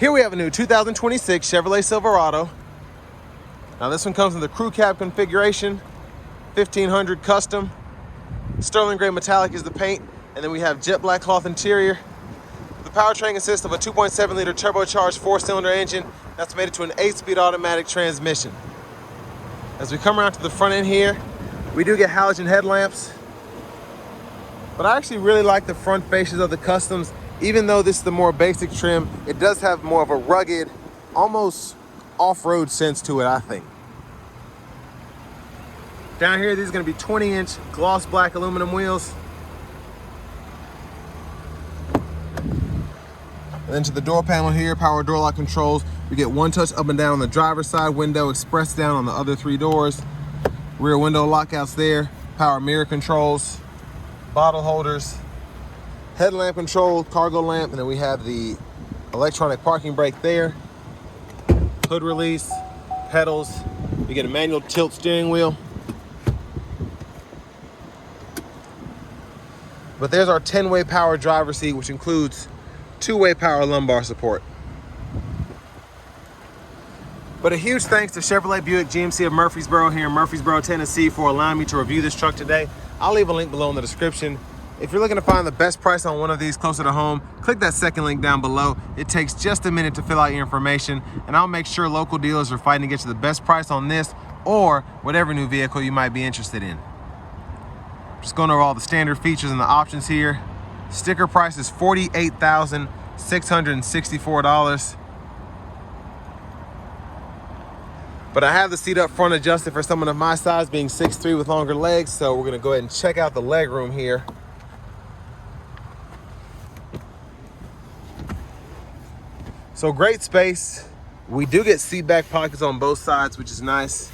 Here we have a new 2026 Chevrolet Silverado. Now this one comes in the crew cab configuration, 1500 custom. Sterling gray metallic is the paint, and then we have jet black cloth interior. The powertrain consists of a 2.7 liter turbocharged 4-cylinder engine that's mated to an 8-speed automatic transmission. As we come around to the front end here, we do get halogen headlamps, but I actually really like the front fascias of the customs. Even though this is the more basic trim, it does have more of a rugged, almost off-road sense to it, I think. Down here, these are gonna be 20-inch gloss black aluminum wheels. And then to the door panel here, power door lock controls. We get one touch up and down on the driver's side window, express down on the other 3 doors. Rear window lockouts there, power mirror controls, bottle holders, headlamp control, cargo lamp, and then we have the electronic parking brake there, hood release, pedals. We get a manual tilt steering wheel. But there's our 10-way power driver seat, which includes 2-way power lumbar support. But a huge thanks to Chevrolet Buick GMC of Murfreesboro here in Murfreesboro, Tennessee for allowing me to review this truck today. I'll leave a link below in the description. If you're looking to find the best price on one of these closer to home, click that second link down below. It takes just a minute to fill out your information, and I'll make sure local dealers are fighting to get you the best price on this or whatever new vehicle you might be interested in. Just going over all the standard features and the options here. Sticker price is $48,664. But I have the seat up front adjusted for someone of my size, being 6'3" with longer legs, so we're gonna go ahead and check out the leg room here. So great space. We do get seat back pockets on both sides, which is nice.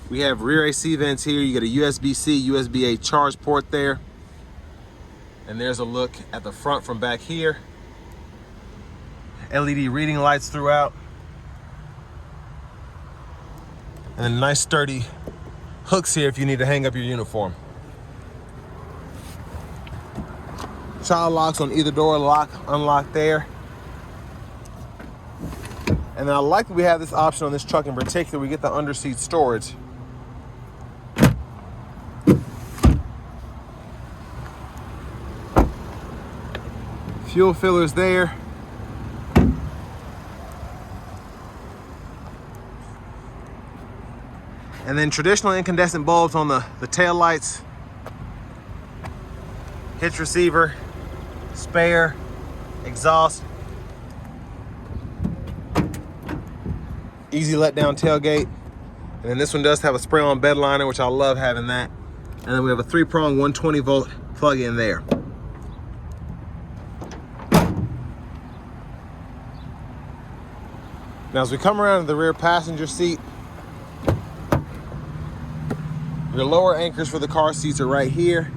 We have rear AC vents here. You get a USB-C, USB-A charge port there. And there's a look at the front from back here. LED reading lights throughout. And then nice sturdy hooks here if you need to hang up your uniform. Child locks on either door, lock, unlock there. And then I like that we have this option on this truck in particular. We get the underseat storage. Fuel fillers there. And then traditional incandescent bulbs on the tail lights. Hitch receiver, spare, exhaust. Easy let down tailgate. And then this one does have a spray on bed liner, which I love having that. And then we have a 3-prong 120 volt plug in there. Now as we come around to the rear passenger seat, your lower anchors for the car seats are right here.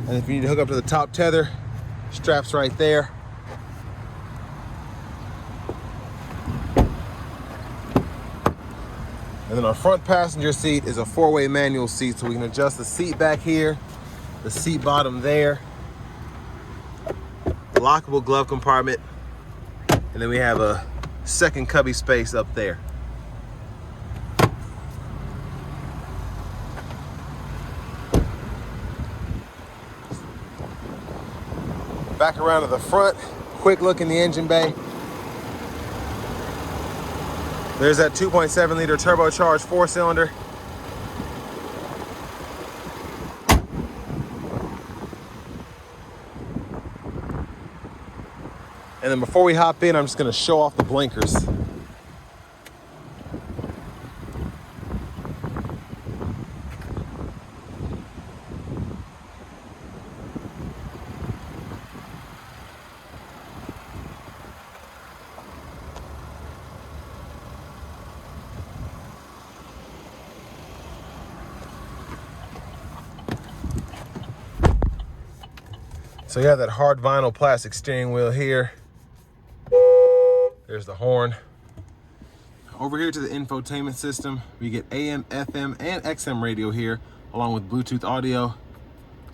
And if you need to hook up to the top tether, straps right there. And then our front passenger seat is a 4-way manual seat, so we can adjust the seat back here, the seat bottom there, lockable glove compartment, and then we have a second cubby space up there. Back around to the front, quick look in the engine bay. There's that 2.7 liter turbocharged 4-cylinder. And then before we hop in, I'm just gonna show off the blinkers. So you have that hard vinyl plastic steering wheel here. There's the horn. Over here to the infotainment system, we get AM, FM, and XM radio here, along with Bluetooth audio.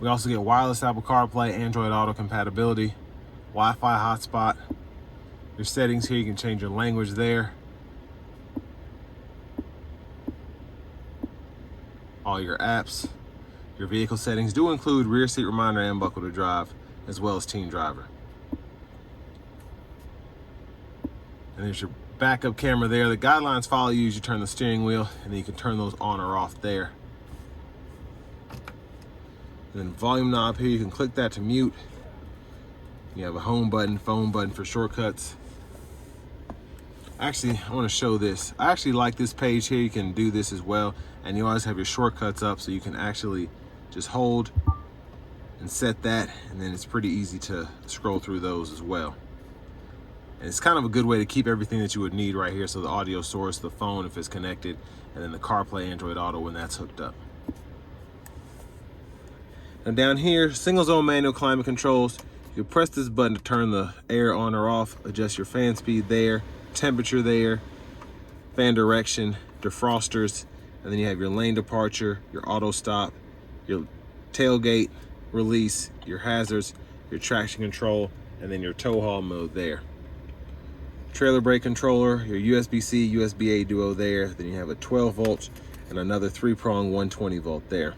We also get wireless Apple CarPlay, Android Auto compatibility, Wi-Fi hotspot, Your settings here, you can change your language there. All your apps. Your vehicle settings do include rear seat reminder and buckle to drive, as well as teen driver. And there's your backup camera there. The guidelines follow you as you turn the steering wheel, and then you can turn those on or off there. And then volume knob here, you can click that to mute. You have a home button, phone button for shortcuts. Actually, I want to show this. I actually like this page here. You can do this as well. And you always have your shortcuts up, so you can actually just hold and set that, and then it's pretty easy to scroll through those as well. And it's kind of a good way to keep everything that you would need right here. So the audio source, the phone if it's connected, and then the CarPlay, Android Auto when that's hooked up. Now down here, single zone manual climate controls. You can press this button to turn the air on or off, adjust your fan speed there, temperature there, fan direction, defrosters, and then you have your lane departure, your auto stop, your tailgate release, your hazards, your traction control, and then your tow haul mode there. Trailer brake controller, your USB-C, USB-A duo there. Then you have a 12 volt and another 3-prong 120 volt there.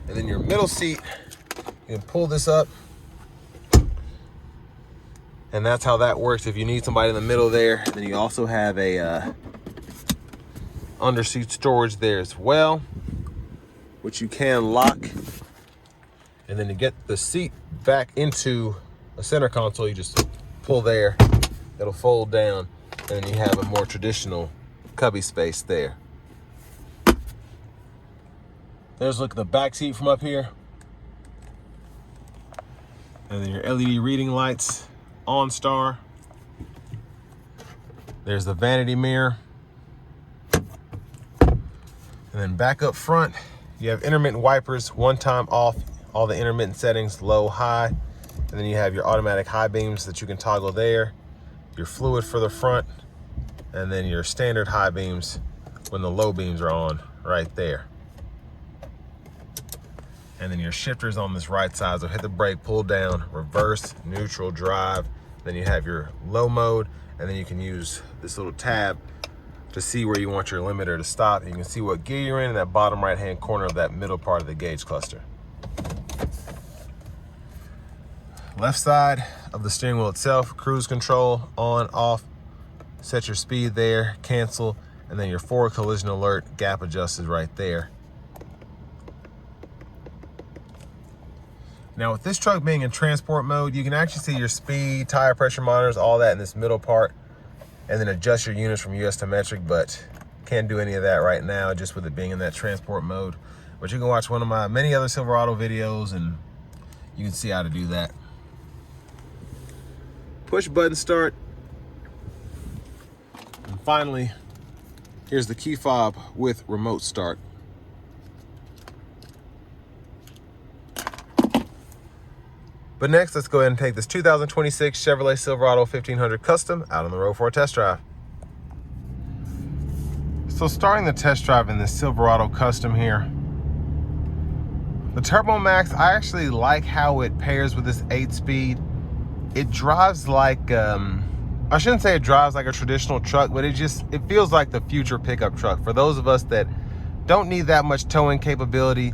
And then your middle seat, you can pull this up. And that's how that works. If you need somebody in the middle there, then you also have a underseat storage there as well, which you can lock. And then to get the seat back into a center console, you just pull there, it'll fold down, and then you have a more traditional cubby space there. There's a look at the back seat from up here. And then your LED reading lights, OnStar. There's the vanity mirror. And then back up front, you have intermittent wipers, one time off, all the intermittent settings, low, high. And then you have your automatic high beams that you can toggle there, your fluid for the front, and then your standard high beams when the low beams are on right there. And then your shifters on this right side, so hit the brake, pull down, reverse, neutral, drive. Then you have your low mode, and then you can use this little tab to see where you want your limiter to stop. You can see what gear you're in that bottom right-hand corner of that middle part of the gauge cluster. Left side of the steering wheel itself, cruise control, on, off, set your speed there, cancel, and then your forward collision alert, gap adjusted right there. Now with this truck being in transport mode, you can actually see your speed, tire pressure monitors, all that in this middle part, and then adjust your units from US to metric, but can't do any of that right now just with it being in that transport mode. But you can watch one of my many other Silverado videos and you can see how to do that. Push button start. And finally, here's the key fob with remote start. But next, let's go ahead and take this 2026 Chevrolet Silverado 1500 Custom out on the road for a test drive. So starting the test drive in this Silverado Custom here, the TurboMax, I actually like how it pairs with this 8-speed. It drives like, I shouldn't say it drives like a traditional truck, but it feels like the future pickup truck. For those of us that don't need that much towing capability,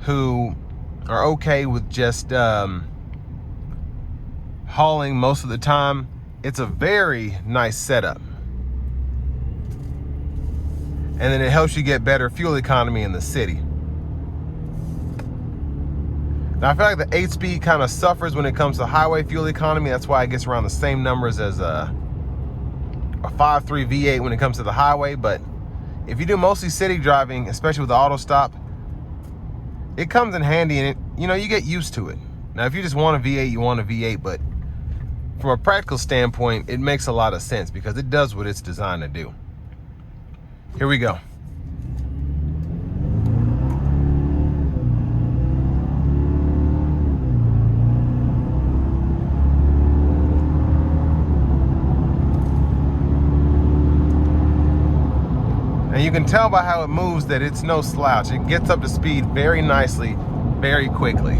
who are okay with just hauling most of the time, it's a very nice setup. And then it helps you get better fuel economy in the city. Now I feel like the 8-speed kind of suffers when it comes to highway fuel economy. That's why it gets around the same numbers as a 5.3 V8 when it comes to the highway. But if you do mostly city driving, especially with the auto stop, it comes in handy, and you get used to it. Now if you just want a V8, you want a V8, but from a practical standpoint, it makes a lot of sense because it does what it's designed to do. Here we go. And you can tell by how it moves that it's no slouch. It gets up to speed very nicely, very quickly.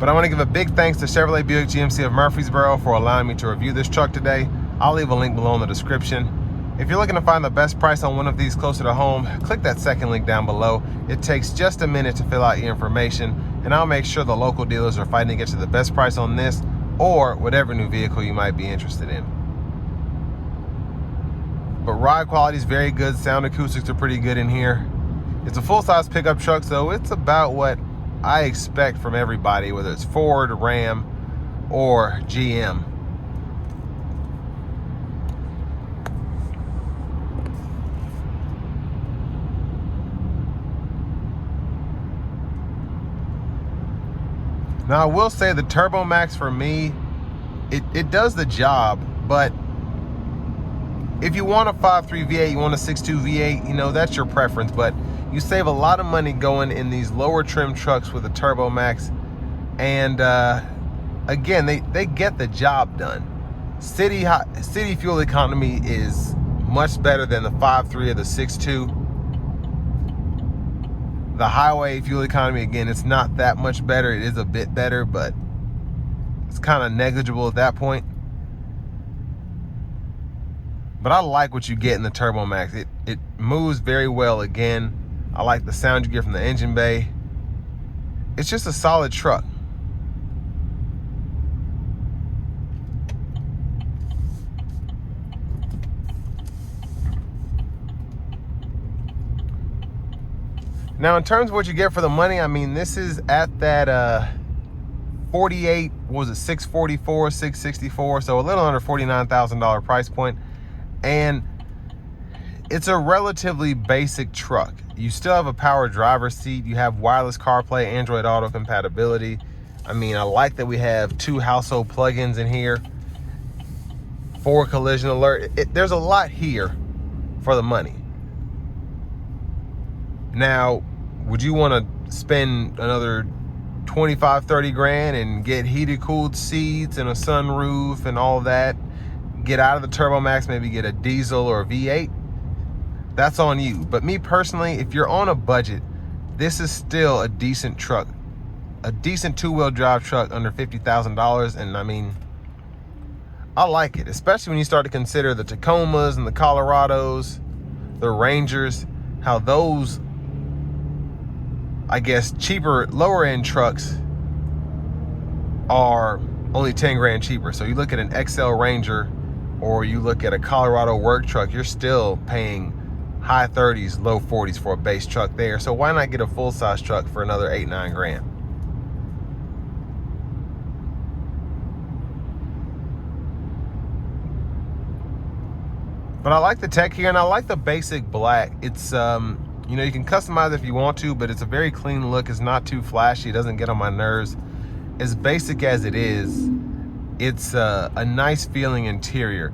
But I want to give a big thanks to Chevrolet Buick GMC of Murfreesboro for allowing me to review this truck today. I'll leave a link below in the description. If you're looking to find the best price on one of these closer to home, click that second link down below. It takes just a minute to fill out your information, and I'll make sure the local dealers are fighting to get you the best price on this or whatever new vehicle you might be interested in. But ride quality is very good. Sound acoustics are pretty good in here. It's a full-size pickup truck, so it's about what I expect from everybody, whether it's Ford, Ram, or GM. Now, I will say the TurboMax for me, it does the job, but if you want a 5.3 V8, you want a 6.2 V8, you know, that's your preference, but you save a lot of money going in these lower trim trucks with a TurboMax, and again, they get the job done. City fuel economy is much better than the 5.3 or the 6.2. The highway fuel economy, again, it's not that much better. It is a bit better, but it's kind of negligible at that point. But I like what you get in the TurboMax. It moves very well again. I like the sound you get from the engine bay. It's just a solid truck. Now, in terms of what you get for the money, I mean, this is at that 48, what was it, 644, 664, so a little under $49,000 price point. And it's a relatively basic truck. You still have a power driver's seat. You have wireless CarPlay, Android Auto compatibility. I mean, I like that we have 2 household plugins in here. 4 collision alert. There's a lot here for the money. Now, would you want to spend another 25, 30 grand and get heated, cooled seats and a sunroof and all of that? Get out of the TurboMax, maybe get a diesel or a V8? That's on you. But me personally, if you're on a budget, this is still a decent truck. A decent 2-wheel drive truck under $50,000. And I mean, I like it, especially when you start to consider the Tacomas and the Colorados, the Rangers, how those, I guess, cheaper, lower end trucks are only 10 grand cheaper. So you look at an XL Ranger or you look at a Colorado work truck, you're still paying high 30s, low 40s for a base truck there. So why not get a full-size truck for another 8-9 grand? But I like the tech here, and I like the basic black. It's you know, you can customize it if you want to, but it's a very clean look. It's not too flashy. It doesn't get on my nerves. As basic as it is, it's a nice feeling interior.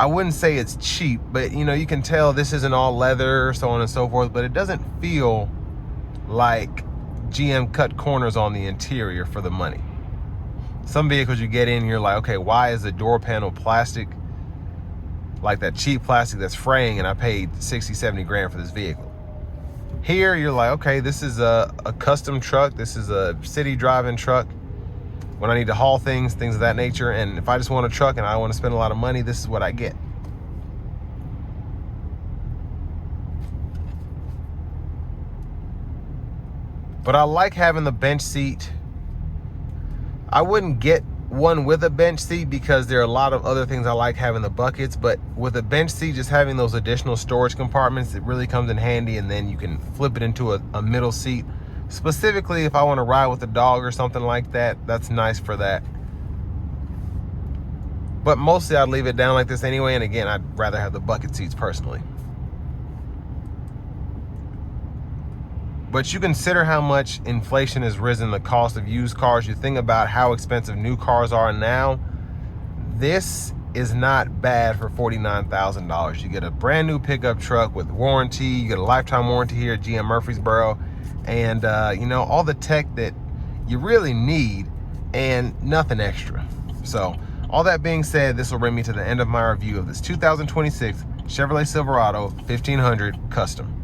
I wouldn't say it's cheap, but you know, you can tell this isn't all leather, so on and so forth, but it doesn't feel like GM cut corners on the interior for the money. Some vehicles you get in, you're like, okay, why is the door panel plastic? Like that cheap plastic that's fraying, and I paid 60, 70 grand for this vehicle. Here, you're like, okay, this is a custom truck. This is a city driving truck. When I need to haul things of that nature, and if I just want a truck and I want to spend a lot of money, this is what I get. But I like having the bench seat. I wouldn't get one with a bench seat because there are a lot of other things I like having the buckets, but with a bench seat, just having those additional storage compartments, it really comes in handy, and then you can flip it into a middle seat. Specifically, if I want to ride with a dog or something like that, that's nice for that. But mostly I'd leave it down like this anyway, and again, I'd rather have the bucket seats personally. But you consider how much inflation has risen the cost of used cars. You think about how expensive new cars are now. This is not bad for $49,000. You get a brand new pickup truck with warranty. You get a lifetime warranty here at GM Murfreesboro. And you know, all the tech that you really need and nothing extra. So all that being said, this will bring me to the end of my review of this 2026 Chevrolet Silverado 1500 Custom.